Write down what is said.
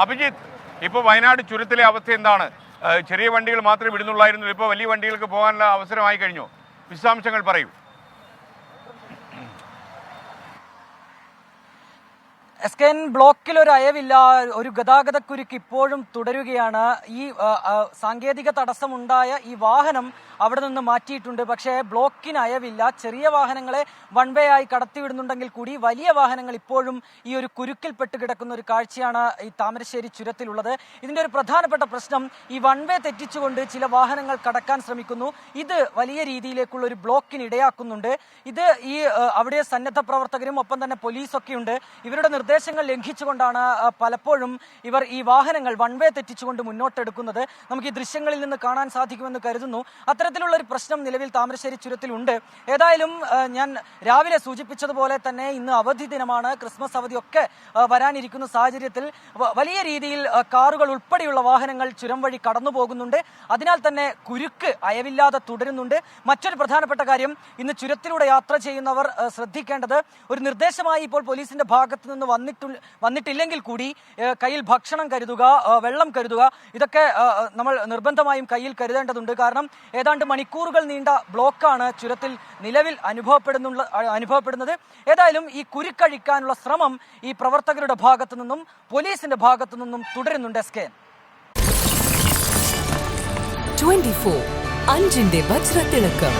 അഭിജിത്ത്, ഇപ്പോൾ വയനാട് ചുരത്തിലെ അവസ്ഥ എന്താണ്? ചെറിയ വണ്ടികൾ മാത്രമേ വിടുന്നുള്ളായിരുന്നു, ഇപ്പോൾ വലിയ വണ്ടികൾക്ക് പോകാനുള്ള അവസരമായി കഴിഞ്ഞു. വിശദാംശങ്ങൾ പറയൂ. എസ്കെൻ, ബ്ലോക്കിൽ ഒരു അയവില്ല, ഒരു ഗതാഗതക്കുരുക്ക് ഇപ്പോഴും തുടരുകയാണ്. ഈ സാങ്കേതിക തടസ്സമുണ്ടായ ഈ വാഹനം അവിടെ നിന്ന് മാറ്റിയിട്ടുണ്ട്. പക്ഷേ ബ്ലോക്കിന് അയവില്ല. ചെറിയ വാഹനങ്ങളെ വൺ വേ ആയി കടത്തിവിടുന്നുണ്ടെങ്കിൽ കൂടി വലിയ വാഹനങ്ങൾ ഇപ്പോഴും ഈ ഒരു കുരുക്കിൽപ്പെട്ട് കിടക്കുന്ന ഒരു കാഴ്ചയാണ് ഈ താമരശ്ശേരി ചുരത്തിലുള്ളത്. ഇതിന്റെ ഒരു പ്രധാനപ്പെട്ട പ്രശ്നം ഈ വൺ വേ തെറ്റിച്ചുകൊണ്ട് ചില വാഹനങ്ങൾ കടക്കാൻ ശ്രമിക്കുന്നു. ഇത് വലിയ രീതിയിലേക്കുള്ള ഒരു ബ്ലോക്കിന് ഇടയാക്കുന്നുണ്ട്. ഇത് ഈ അവിടെ സന്നദ്ധ പ്രവർത്തകരും ഒപ്പം തന്നെ പോലീസൊക്കെ ഉണ്ട്. ഇവരുടെ നിർദ്ദേശങ്ങൾ ലംഘിച്ചുകൊണ്ടാണ് പലപ്പോഴും ഇവർ ഈ വാഹനങ്ങൾ വൺ വേ തെറ്റിച്ചുകൊണ്ട് മുന്നോട്ടെടുക്കുന്നത്. നമുക്ക് ഈ ദൃശ്യങ്ങളിൽ നിന്ന് കാണാൻ സാധിക്കുമെന്ന് കരുതുന്നു. അത്തരത്തിലുള്ള ഒരു പ്രശ്നം നിലവിൽ താമരശ്ശേരി ചുരത്തിലുണ്ട്. ഏതായാലും ഞാൻ രാവിലെ സൂചിപ്പിച്ചതുപോലെ തന്നെ ഇന്ന് അവധി ദിനമാണ്. ക്രിസ്മസ് അവധിയൊക്കെ വരാനിരിക്കുന്ന സാഹചര്യത്തിൽ വലിയ രീതിയിൽ കാറുകൾ ഉൾപ്പെടെയുള്ള വാഹനങ്ങൾ ചുരം വഴി കടന്നു പോകുന്നുണ്ട്. അതിനാൽ തന്നെ കുരുക്ക് അയവില്ലാതെ തുടരുന്നുണ്ട്. മറ്റൊരു പ്രധാനപ്പെട്ട കാര്യം, ഇന്ന് ചുരത്തിലൂടെ യാത്ര ചെയ്യുന്നവർ ശ്രദ്ധിക്കേണ്ടത്, ഒരു നിർദ്ദേശമായി ഇപ്പോൾ പോലീസിന്റെ ഭാഗത്തു നിന്ന് വന്നിട്ടില്ലെങ്കിൽ കൂടി കയ്യിൽ ഭക്ഷണം കരുതുക, വെള്ളം കരുതുക, ഇതൊക്കെ നമ്മൾ നിർബന്ധമായും കയ്യിൽ കരുതേണ്ടതുണ്ട്. കാരണം ഏതാണ്ട് മണിക്കൂറുകൾ നീണ്ട ബ്ലോക്കാണ് ചുരത്തിൽ നിലവിൽ അനുഭവപ്പെടുന്നത്. ഏതായാലും ഈ കുരുക്കഴിക്കാനുള്ള ശ്രമം ഈ പ്രവർത്തകരുടെ ഭാഗത്തു നിന്നും പോലീസിന്റെ ഭാഗത്തു നിന്നും തുടരുന്നുണ്ട്. എസ്കെ 24 അഞ്ചിന്റെ വജ്രത്തിളക്കം.